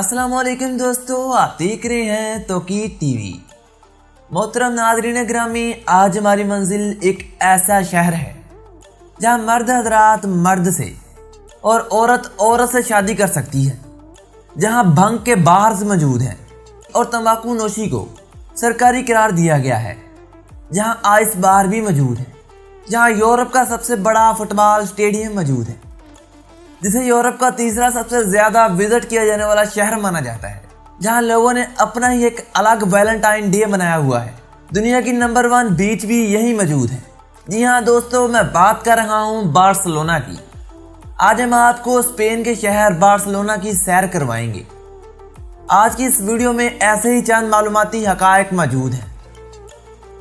अस्सलाम वालेकुम दोस्तों, आप देख रहे हैं तौकीर टीवी। मोहतरम नाज़रीन ग्रामी, आज हमारी मंजिल एक ऐसा शहर है जहां मर्द हजरात मर्द से और औरत औरत से शादी कर सकती है, जहां भंग के बार्स मौजूद हैं और तंबाकू नोशी को सरकारी करार दिया गया है, जहां आइस बार भी मौजूद है, जहां यूरोप का सबसे बड़ा फुटबॉल स्टेडियम मौजूद है, जिसे यूरोप का तीसरा सबसे ज़्यादा विजिट किया जाने वाला शहर माना जाता है, जहां लोगों ने अपना ही एक अलग वैलेंटाइन डे बनाया हुआ है। दुनिया की नंबर 1 बीच भी यही मौजूद है। जी हाँ दोस्तों, मैं बात कर रहा हूँ बार्सिलोना की। आज हम आपको स्पेन के शहर बार्सिलोना की सैर करवाएंगे। आज की इस वीडियो में ऐसे ही चंद मालूमाती हकायक मौजूद हैं।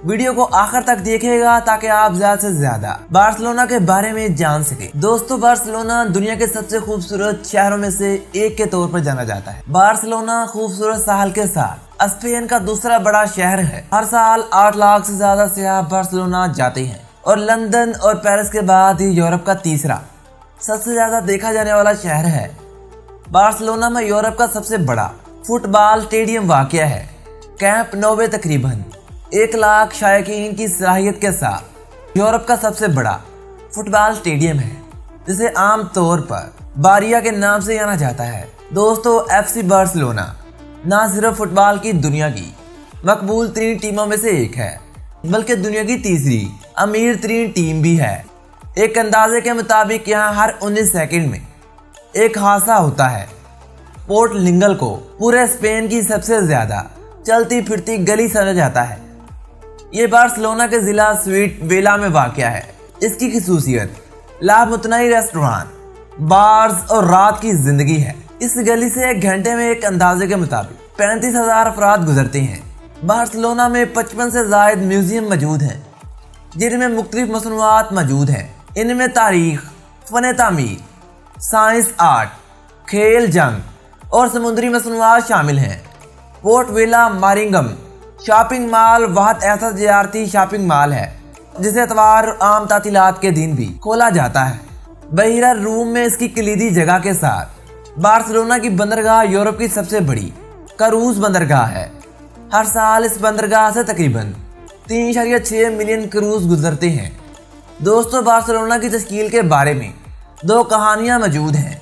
वीडियो को आखिर तक देखिएगा ताकि आप ज्यादा से ज्यादा बार्सिलोना के बारे में जान सके। दोस्तों, बार्सिलोना दुनिया के सबसे खूबसूरत शहरों में से एक के तौर पर जाना जाता है। बार्सिलोना खूबसूरत साहल के साथ स्पेन का दूसरा बड़ा शहर है। हर साल 8 लाख से ज्यादा सयाह बार्सिलोना जाते हैं और लंदन और पेरिस के बाद ये यूरोप का तीसरा सबसे ज्यादा देखा जाने वाला शहर है। बार्सिलोना में यूरोप का सबसे बड़ा फुटबॉल स्टेडियम वाक़या है। कैंप नौ में तकरीबन 1 लाख शायकीन की सलाहियत के साथ यूरोप का सबसे बड़ा फुटबॉल स्टेडियम है, जिसे आम तौर पर बारिया के नाम से जाना जाता है। दोस्तों, FC बार्सिलोना ना सिर्फ फुटबॉल की दुनिया की मकबूल तरीन टीमों में से एक है, बल्कि दुनिया की तीसरी अमीर तरीन टीम भी है। एक अंदाजे के मुताबिक यहाँ हर 19 सेकंड में एक हादसा होता है। पोर्ट लिंगल को पूरे स्पेन की सबसे ज्यादा चलती फिरती गली समझा जाता है। ये बार्सिलोना के जिला स्वीट वेला में वाक़या है। इसकी खसूसियत लामुतनाई रेस्टोरेंट, बार्स और रात की जिंदगी है। इस गली से एक घंटे में एक अंदाजे के मुताबिक 35,000 अफराद गुजरते हैं। बार्सिलोना में 55 से ज़ायद म्यूजियम मौजूद हैं, जिनमें मुख्तलिफ मसनूआत मौजूद हैं। इनमें तारीख, फ़न तामीर, साइंस, आर्ट, खेल, जंग और समुद्री मसनूआत शामिल हैं। पोर्ट वेला मारिंगम शॉपिंग मॉल वाहद ऐसा ज़ियारती शॉपिंग मॉल है जिसे इतवार आम तातीलात के दिन भी खोला जाता है। बहिरा रूम में इसकी कलीदी जगह के साथ बार्सिलोना की बंदरगाह यूरोप की सबसे बड़ी क्रूज बंदरगाह है। हर साल इस बंदरगाह से तकरीबन 3.6 मिलियन क्रूज गुजरते हैं। दोस्तों, बार्सिलोना की तश्कील के बारे में 2 कहानियाँ मौजूद हैं।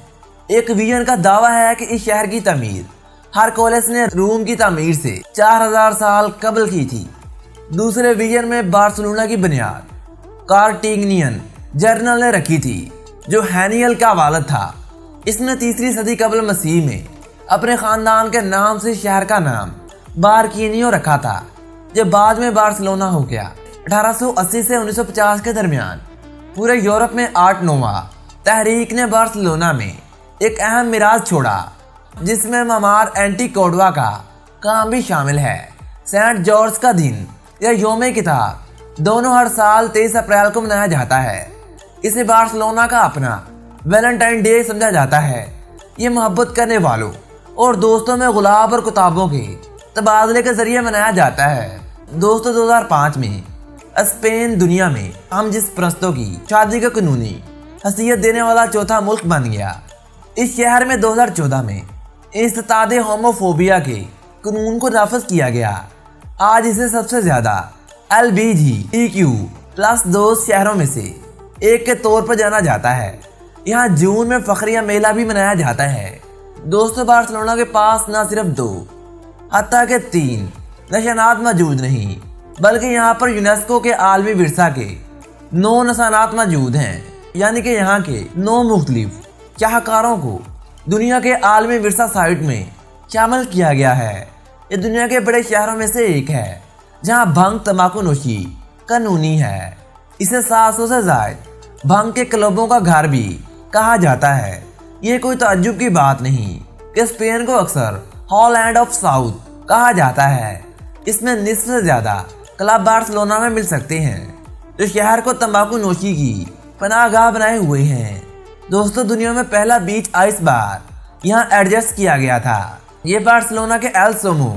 एक विजन का दावा है कि इस शहर की तमीर हरकुलिस ने रोम की तामीर से 4000 साल कबल की थी। दूसरे विजन में बार्सिलोना की बुनियाद कार्टिगिनियन जर्नल ने रखी थी, जो हैनियल का वालिद था। इसने 3री सदी कबल मसीह में अपने ख़ानदान के नाम से शहर का नाम बारकीनियो रखा था, जो बाद में बार्सिलोना हो गया। 1880 से 1950 के दरमियान पूरे यूरोप में आर्ट नोवा तहरीक ने बार्सिलोना में एक अहम मिराज छोड़ा, जिसमें ममार एंटी कोडवा का काम भी शामिल है। सेंट जॉर्ज का दिन या योम किताब दोनों हर साल 23 अप्रैल को मनाया जाता है। इसे बार्सिलोना का अपना वैलेंटाइन डे समझा जाता है। ये मोहब्बत करने वालों और दोस्तों में गुलाब और किताबों के तबादले के जरिए मनाया जाता है। दोस्तों, 2005 में स्पेन दुनिया में हम जिस परस्तों की शादी को कानूनी हैसियत देने वाला चौथा मुल्क बन गया। इस शहर में 2014 में इस्तादे होमोफोबिया के कानून को नाफज किया गया। आज इसे सबसे ज्यादा LGBTQ+ दोस्त शहरों में से एक के तौर पर जाना जाता है। यहाँ जून में फखरिया मेला भी मनाया जाता है। दोस्तों, बार्सिलोना के पास न सिर्फ 2 हत्ता के 3 निशानात मौजूद नहीं, बल्कि यहाँ पर यूनेस्को के आलमी विरसा के 9 निशानात मौजूद हैं, यानी कि यहाँ के 9 मुख्तलिफ शाहकारों को दुनिया के आलमी विरसा साइट में शामिल किया गया है। ये दुनिया के बड़े शहरों में से एक है जहां भंग तंबाकू नोशी कानूनी है। इसे 700 से ज़ायद भंग के क्लबों का घर भी कहा जाता है। ये कोई ताज्जुब की बात नहीं कि स्पेन को अक्सर हॉलैंड ऑफ साउथ कहा जाता है। इसमें निस्फ से ज़्यादा क्लब बार्सिलोना में मिल सकते हैं, जो शहर को तंबाकू नोशी की पनाहगाह बनाए हुए हैं। दोस्तों, दुनिया में पहला बीच आइस बार यहाँ एडजस्ट किया गया था। ये बार्सिलोना के एल सोमो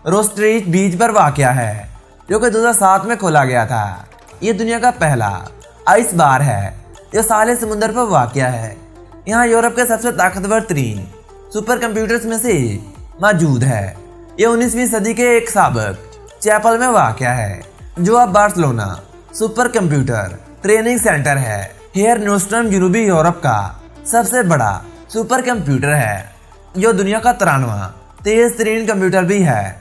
रोस्ट्रीट बीच पर वाक़या है, जो कि 2007 में खोला गया था। ये दुनिया का पहला आइस बार है जो साले समुंदर पर वाक़या है। यहाँ यूरोप के सबसे ताकतवर तरीन सुपर कंप्यूटर्स में से موجود ہے۔ یہ 19ویں صدی کے ایک سابق چیپل میں واقع ہے جو اب Barcelona super computer training centre ہے۔ ہیئر نوسٹرم جنوبی یورپ کا سب سے بڑا سپر کمپیوٹر ہے جو دنیا کا 93واں تیز ترین کمپیوٹر بھی ہے۔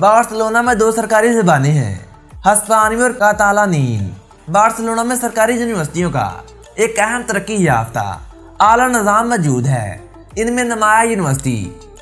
بارسلونا میں 2 سرکاری زبانیں ہیں، ہسپانوی اور کاتالانی۔ بارسلونا میں سرکاری یونیورسٹیوں کا ایک اہم ترقی یافتہ اعلیٰ نظام موجود ہے۔ ان میں نمایاں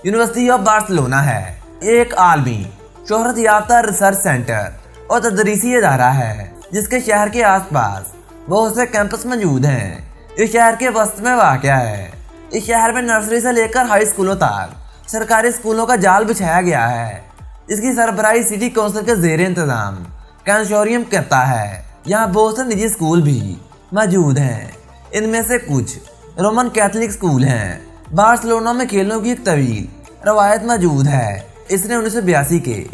یونیورسٹی آف بارسلونا ہے۔ یہ ایک عالمی شہرت یافتہ ریسرچ سینٹر اور تدریسی ادارہ ہے جس کے شہر کے آس پاس بہت سے کیمپس موجود ہیں۔ اس شہر کے وسط میں واقع ہے۔ اس شہر میں نرسری سے لے کر ہائی اسکولوں تک سرکاری اسکولوں کا جال بچھایا گیا ہے۔ اس کی سربراہی سٹی کونسل کے زیر انتظام کنسورشیم کرتا ہے۔ یہاں بہت سے نجی اسکول بھی موجود ہیں، ان میں سے کچھ رومن کیتھولک اسکول ہیں۔ بارسلونا میں کھیلوں کی ایک طویل روایت موجود ہے۔ اس نے 1982 کے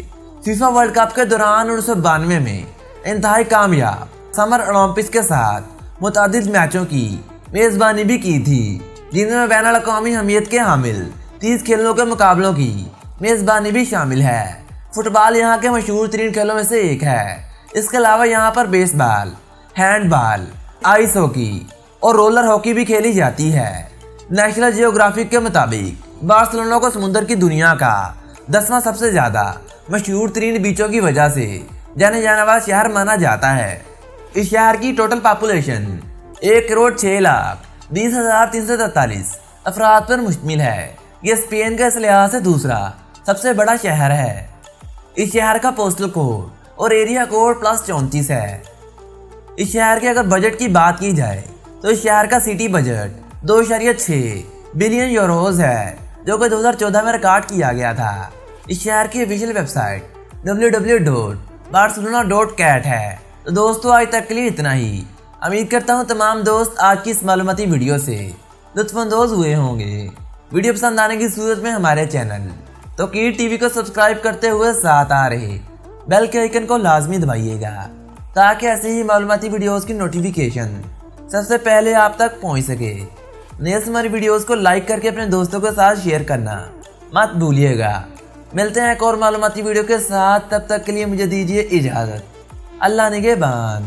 فیفا ورلڈ کپ کے دوران 1992 میں انتہائی کامیاب سمر اولمپکس کے ساتھ متعدد میچوں کی میزبانی بھی کی تھی، جن میں بین الاقوامی اہمیت کے حامل 30 کھیلوں کے مقابلوں کی میزبانی بھی شامل ہے۔ فٹ بال یہاں کے مشہور ترین کھیلوں میں سے ایک ہے۔ اس کے علاوہ یہاں پر بیس بال، ہینڈ بال، آئس ہاکی اور رولر ہاکی بھی کھیلی جاتی ہے۔ نیشنل جیوگرافک کے مطابق بارسلونا کو سمندر کی دنیا کا 10واں سب سے زیادہ مشہور ترین بیچوں کی وجہ سے جانے جانے والا شہر مانا جاتا ہے۔ اس شہر کی ٹوٹل پاپولیشن 1,06,20,343 افراد پر مشتمل ہے۔ یہ اسپین کے اس لحاظ سے دوسرا سب سے بڑا شہر ہے۔ اس شہر کا پوسٹل کوڈ اور ایریا کوڈ +34 ہے۔ اس شہر کے اگر بجٹ کی بات کی جائے تو اس شہر کا سٹی بجٹ 2.6 بلین یوروز ہے، جو کہ 2014 میں ریکارڈ کیا گیا تھا۔ اس شہر کی آفیشیل ویب سائٹ www.barcelona.cat ہے۔ تو دوستو آج تک کے لیے اتنا ہی۔ امید کرتا ہوں تمام دوست آج کی اس معلوماتی ویڈیو سے لطف اندوز ہوئے ہوں گے۔ ویڈیو پسند آنے کی صورت میں ہمارے چینل توقیر ٹی وی کو سبسکرائب کرتے ہوئے ساتھ آ رہے بیل کے آئیکن کو لازمی دبائیے گا تاکہ ایسے ہی معلوماتی ویڈیوز کی نوٹیفیکیشن سب سے پہلے آپ تک پہنچ سکے۔ نیز ہماری ویڈیوز کو لائک کر کے اپنے دوستوں کے ساتھ شیئر کرنا مت بھولیے گا۔ ملتے ہیں ایک اور معلوماتی ویڈیو کے ساتھ، تب تک کے لیے مجھے دیجیے اجازت۔ اللہ نگہبان۔